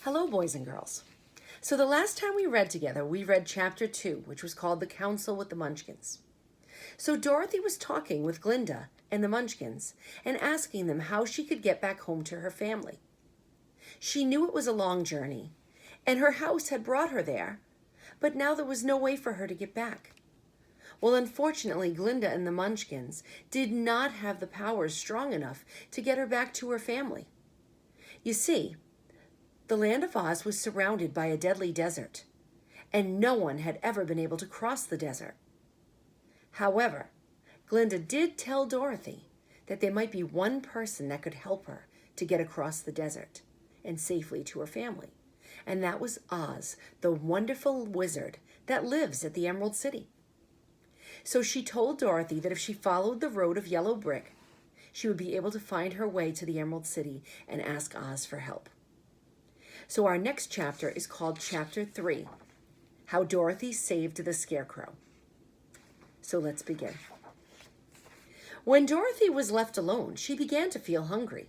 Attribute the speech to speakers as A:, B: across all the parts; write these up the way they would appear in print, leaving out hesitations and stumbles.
A: Hello, boys and girls. So the last time we read together, we read chapter 2, which was called The Council with the Munchkins. So Dorothy was talking with Glinda and the Munchkins and asking them how she could get back home to her family. She knew it was a long journey, and her house had brought her there, but now there was no way for her to get back. Well, unfortunately, Glinda and the Munchkins did not have the powers strong enough to get her back to her family. You see, the land of Oz was surrounded by a deadly desert, and no one had ever been able to cross the desert. However, Glinda did tell Dorothy that there might be one person that could help her to get across the desert and safely to her family, and that was Oz, the wonderful wizard that lives at the Emerald City. So she told Dorothy that if she followed the road of yellow brick, she would be able to find her way to the Emerald City and ask Oz for help. So our next chapter is called Chapter 3, How Dorothy Saved the Scarecrow. So let's begin. When Dorothy was left alone, she began to feel hungry.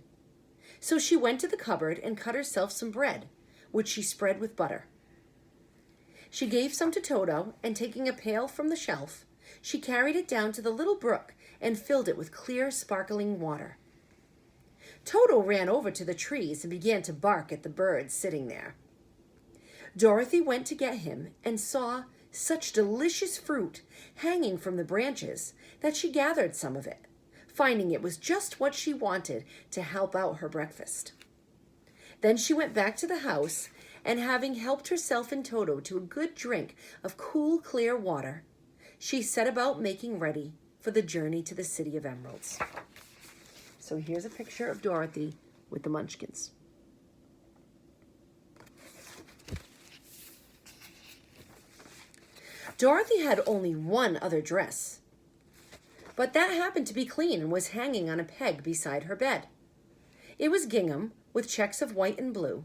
A: So she went to the cupboard and cut herself some bread, which she spread with butter. She gave some to Toto, and taking a pail from the shelf, she carried it down to the little brook and filled it with clear, sparkling water. Toto ran over to the trees and began to bark at the birds sitting there. Dorothy went to get him and saw such delicious fruit hanging from the branches that she gathered some of it, finding it was just what she wanted to help out her breakfast. Then she went back to the house, and having helped herself and Toto to a good drink of cool, clear water, she set about making ready for the journey to the City of Emeralds. So here's a picture of Dorothy with the Munchkins. Dorothy had only one other dress, but that happened to be clean and was hanging on a peg beside her bed. It was gingham with checks of white and blue,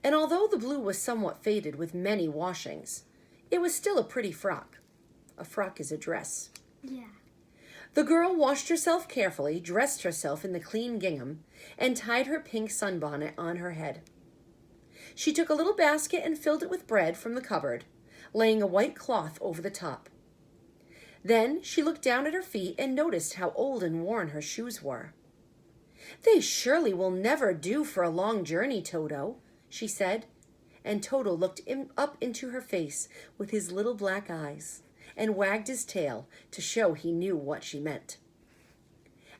A: and although the blue was somewhat faded with many washings, it was still a pretty frock. A frock is a dress.
B: Yeah.
A: The girl washed herself carefully, dressed herself in the clean gingham, and tied her pink sunbonnet on her head. She took a little basket and filled it with bread from the cupboard, laying a white cloth over the top. Then she looked down at her feet and noticed how old and worn her shoes were. "They surely will never do for a long journey, Toto," she said, and Toto looked up into her face with his little black eyes and wagged his tail to show he knew what she meant.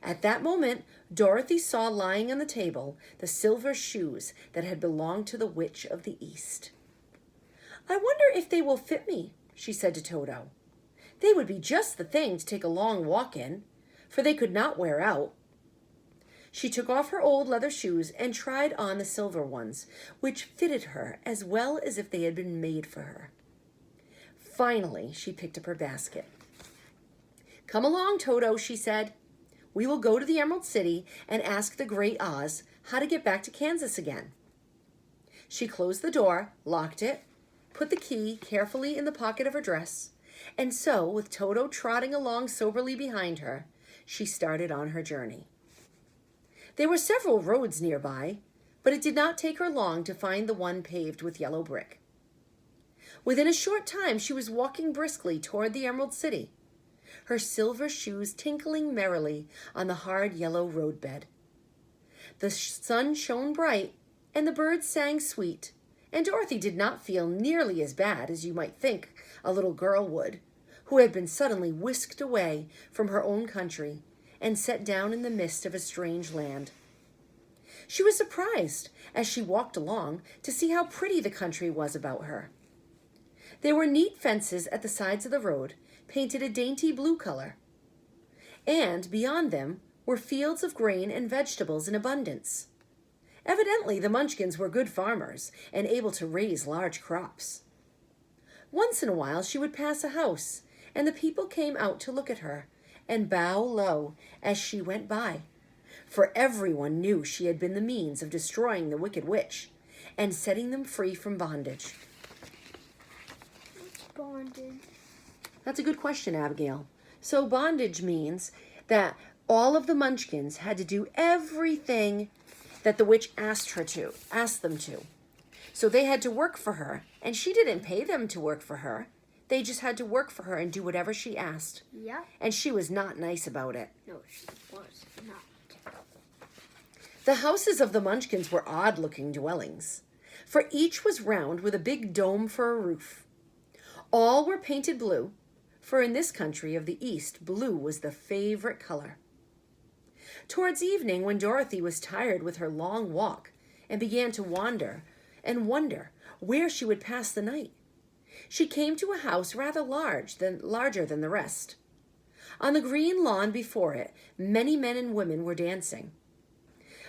A: At that moment, Dorothy saw lying on the table the silver shoes that had belonged to the Witch of the East. "I wonder if they will fit me," she said to Toto. "They would be just the thing to take a long walk in, for they could not wear out." She took off her old leather shoes and tried on the silver ones, which fitted her as well as if they had been made for her. Finally, she picked up her basket. "Come along, Toto," she said. "We will go to the Emerald City and ask the Great Oz how to get back to Kansas again." She closed the door, locked it, put the key carefully in the pocket of her dress, and so, with Toto trotting along soberly behind her, she started on her journey. There were several roads nearby, but it did not take her long to find the one paved with yellow brick. Within a short time, she was walking briskly toward the Emerald City, her silver shoes tinkling merrily on the hard yellow roadbed. The sun shone bright, and the birds sang sweet, and Dorothy did not feel nearly as bad as you might think a little girl would, who had been suddenly whisked away from her own country and set down in the midst of a strange land. She was surprised, as she walked along, to see how pretty the country was about her. There were neat fences at the sides of the road, painted a dainty blue color. And beyond them were fields of grain and vegetables in abundance. Evidently, the Munchkins were good farmers and able to raise large crops. Once in a while, she would pass a house, and the people came out to look at her and bow low as she went by, for everyone knew she had been the means of destroying the wicked witch and setting them free from bondage.
B: Bondage.
A: That's a good question, Abigail. So bondage means that all of the Munchkins had to do everything that the witch asked them to. So they had to work for her, and she didn't pay them to work for her. They just had to work for her and do whatever she asked.
B: Yeah.
A: And she was not nice about it.
B: No, she was not.
A: The houses of the Munchkins were odd-looking dwellings, for each was round with a big dome for a roof. All were painted blue, for in this country of the East, blue was the favorite color. Towards evening, when Dorothy was tired with her long walk and began to wander and wonder where she would pass the night, she came to a house rather larger than the rest. On the green lawn before it, many men and women were dancing.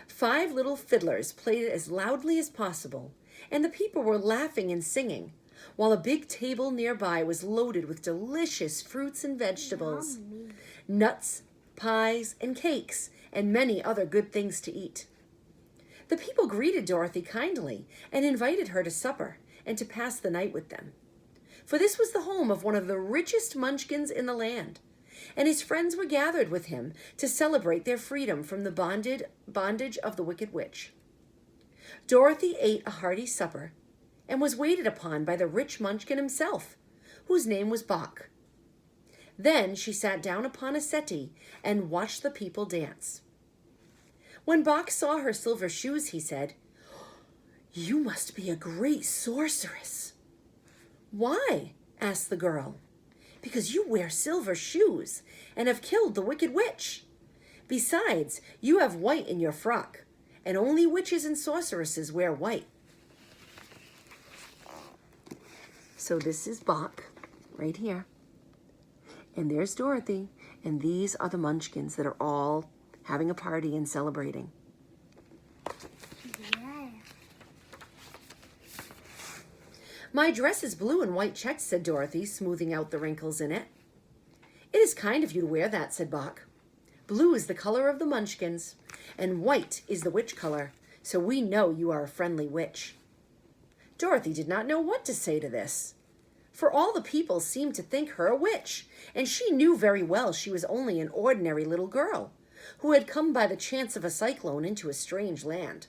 A: 5 little fiddlers played it as loudly as possible, and the people were laughing and singing, while a big table nearby was loaded with delicious fruits and vegetables,
B: Yummy.
A: nuts, pies, and cakes, and many other good things to eat. The people greeted Dorothy kindly and invited her to supper and to pass the night with them. For this was the home of one of the richest Munchkins in the land, and his friends were gathered with him to celebrate their freedom from the bondage of the Wicked Witch. Dorothy ate a hearty supper and was waited upon by the rich Munchkin himself, whose name was Bach. Then she sat down upon a settee and watched the people dance. When Bach saw her silver shoes, he said, "You must be a great sorceress." "Why?" asked the girl. "Because you wear silver shoes and have killed the Wicked Witch. Besides, you have white in your frock, and only witches and sorceresses wear white." So this is Bach, right here. And there's Dorothy, and these are the Munchkins that are all having a party and celebrating.
B: Yeah.
A: "My dress is blue and white checks," said Dorothy, smoothing out the wrinkles in it. "It is kind of you to wear that," said Bach. "Blue is the color of the Munchkins, and white is the witch color, so we know you are a friendly witch." Dorothy did not know what to say to this, for all the people seemed to think her a witch, and she knew very well she was only an ordinary little girl who had come by the chance of a cyclone into a strange land.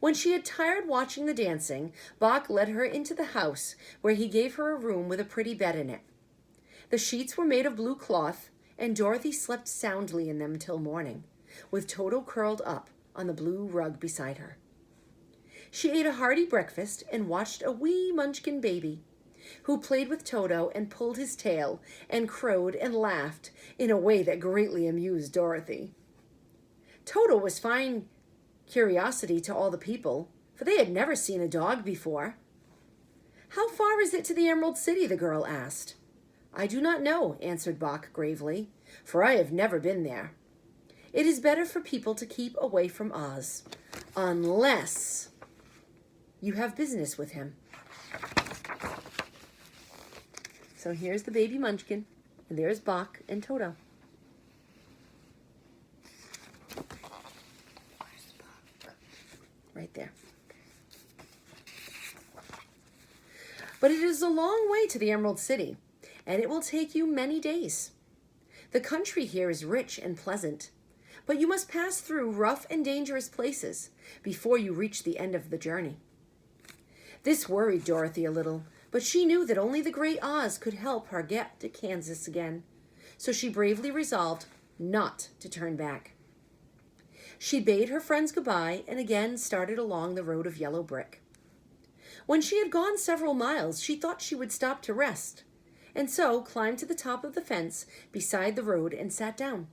A: When she had tired watching the dancing, Bach led her into the house, where he gave her a room with a pretty bed in it. The sheets were made of blue cloth, and Dorothy slept soundly in them till morning, with Toto curled up on the blue rug beside her. She ate a hearty breakfast and watched a wee Munchkin baby, who played with Toto and pulled his tail and crowed and laughed in a way that greatly amused Dorothy. Toto was fine curiosity to all the people, for they had never seen a dog before. "How far is it to the Emerald City?" the girl asked. "I do not know," answered Bach gravely, "for I have never been there. It is better for people to keep away from Oz, unless you have business with him." So here's the baby Munchkin, and there's Bach and Toto.
B: Where's Bach?
A: Right there. But it is a long way to the Emerald City, and it will take you many days. The country here is rich and pleasant, but you must pass through rough and dangerous places before you reach the end of the journey. This worried Dorothy a little, but she knew that only the great Oz could help her get to Kansas again, so she bravely resolved not to turn back. She bade her friends goodbye and again started along the road of yellow brick. When she had gone several miles, she thought she would stop to rest, and so climbed to the top of the fence beside the road and sat down.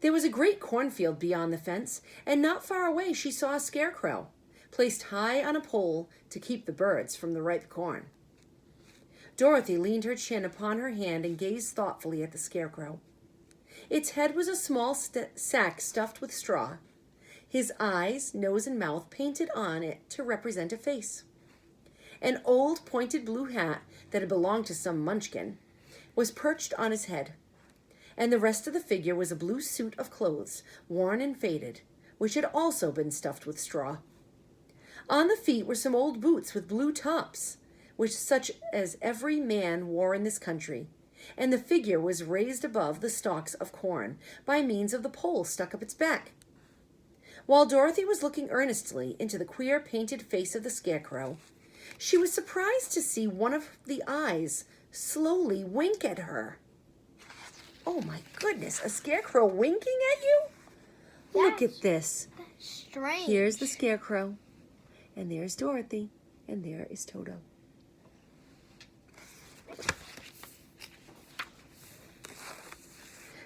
A: There was a great cornfield beyond the fence, and not far away she saw a scarecrow, placed high on a pole to keep the birds from the ripe corn. Dorothy leaned her chin upon her hand and gazed thoughtfully at the scarecrow. Its head was a small sack stuffed with straw. His eyes, nose, and mouth painted on it to represent a face. An old pointed blue hat that had belonged to some Munchkin was perched on his head, and the rest of the figure was a blue suit of clothes, worn and faded, which had also been stuffed with straw. On the feet were some old boots with blue tops, which such as every man wore in this country, and the figure was raised above the stalks of corn by means of the pole stuck up its back. While Dorothy was looking earnestly into the queer painted face of the Scarecrow, she was surprised to see one of the eyes slowly wink at her. Oh my goodness, a Scarecrow winking at you? Look at this.
B: That's strange.
A: Here's the Scarecrow, and there's Dorothy, and there is Toto.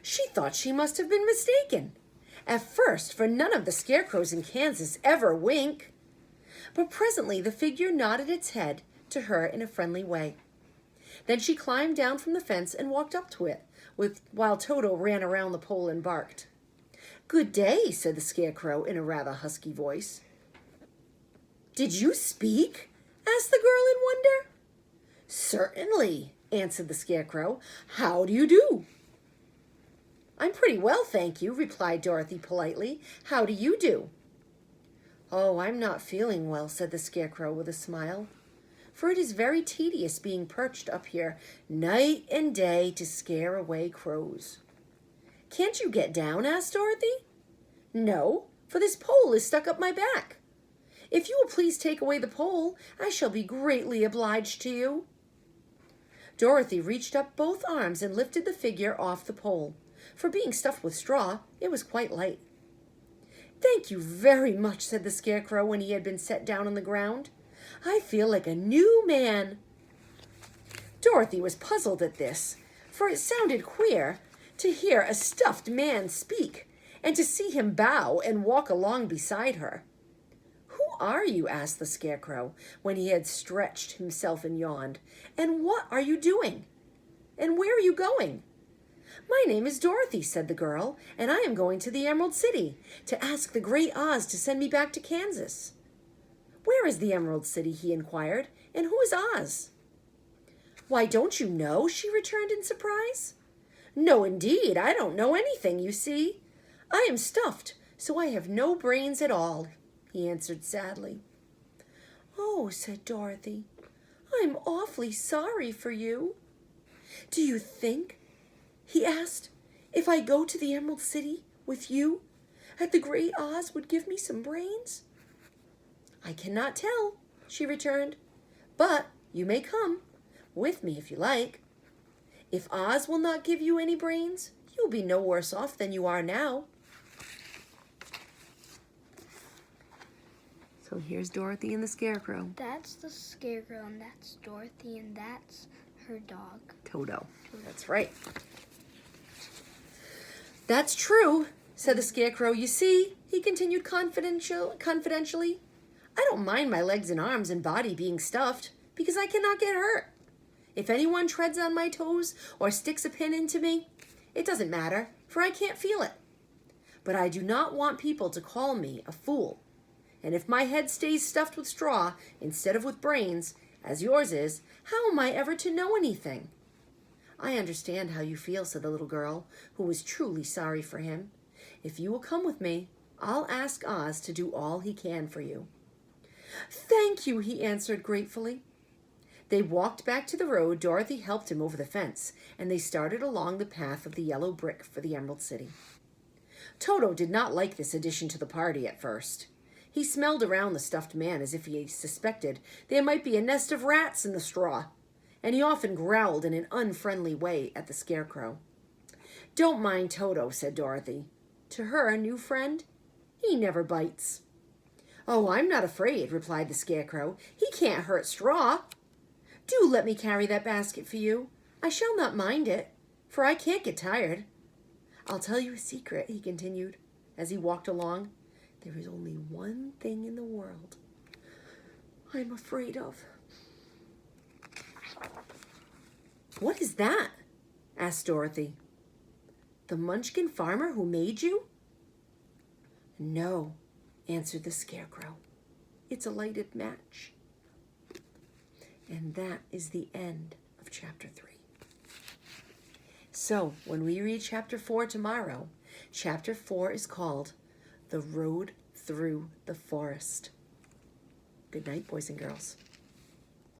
A: She thought she must have been mistaken at first, for none of the Scarecrows in Kansas ever wink. But presently the figure nodded its head to her in a friendly way. Then she climbed down from the fence and walked up to it, while Toto ran around the pole and barked. "Good day," said the Scarecrow in a rather husky voice. "Did you speak?" asked the girl in wonder. "Certainly," answered the Scarecrow. "How do you do?" "I'm pretty well, thank you," replied Dorothy politely. "How do you do?" "Oh, I'm not feeling well," said the Scarecrow with a smile, "for it is very tedious being perched up here night and day to scare away crows." "Can't you get down?" asked Dorothy. "No, for this pole is stuck up my back. If you will please take away the pole, I shall be greatly obliged to you." Dorothy reached up both arms and lifted the figure off the pole. For being stuffed with straw, it was quite light. "Thank you very much," said the Scarecrow when he had been set down on the ground. "I feel like a new man." Dorothy was puzzled at this, for it sounded queer to hear a stuffed man speak, and to see him bow and walk along beside her. "Who are you?" asked the Scarecrow, when he had stretched himself and yawned. "And what are you doing? And where are you going?" "My name is Dorothy," said the girl, "and I am going to the Emerald City to ask the Great Oz to send me back to Kansas." "Where is the Emerald City?" he inquired, "and who is Oz?" "Why, don't you know?" she returned in surprise. "No, indeed, I don't know anything, you see. I am stuffed, so I have no brains at all," he answered sadly. "Oh," said Dorothy, "I'm awfully sorry for you." "Do you think," he asked, "if I go to the Emerald City with you, that the Great Oz would give me some brains?" "I cannot tell," she returned, "but you may come with me if you like. If Oz will not give you any brains, you'll be no worse off than you are now." So here's Dorothy and the Scarecrow.
B: That's the Scarecrow, and that's Dorothy, and that's her dog.
A: Toto. That's right. "That's true," said the Scarecrow. "You see," he continued confidentially, "I don't mind my legs and arms and body being stuffed, because I cannot get hurt. If anyone treads on my toes or sticks a pin into me, it doesn't matter, for I can't feel it. But I do not want people to call me a fool. And if my head stays stuffed with straw instead of with brains, as yours is, how am I ever to know anything?" "I understand how you feel," said the little girl, who was truly sorry for him. "If you will come with me, I'll ask Oz to do all he can for you." "Thank you," he answered gratefully. They walked back to the road. Dorothy helped him over the fence, and they started along the path of the yellow brick for the Emerald City. Toto did not like this addition to the party at first. He smelled around the stuffed man as if he suspected there might be a nest of rats in the straw, and he often growled in an unfriendly way at the Scarecrow. "Don't mind Toto," said Dorothy. To her new friend, he never bites. "Oh, I'm not afraid," replied the Scarecrow. "He can't hurt straw. Do let me carry that basket for you. I shall not mind it, for I can't get tired. I'll tell you a secret," he continued, as he walked along. "There is only one thing in the world I'm afraid of." "What is that?" asked Dorothy. "The Munchkin farmer who made you?" "No," answered the Scarecrow. "It's a lighted match." And that is the end of chapter 3. So when we read chapter 4 tomorrow, chapter 4 is called The Road Through the Forest. Good night, boys and girls.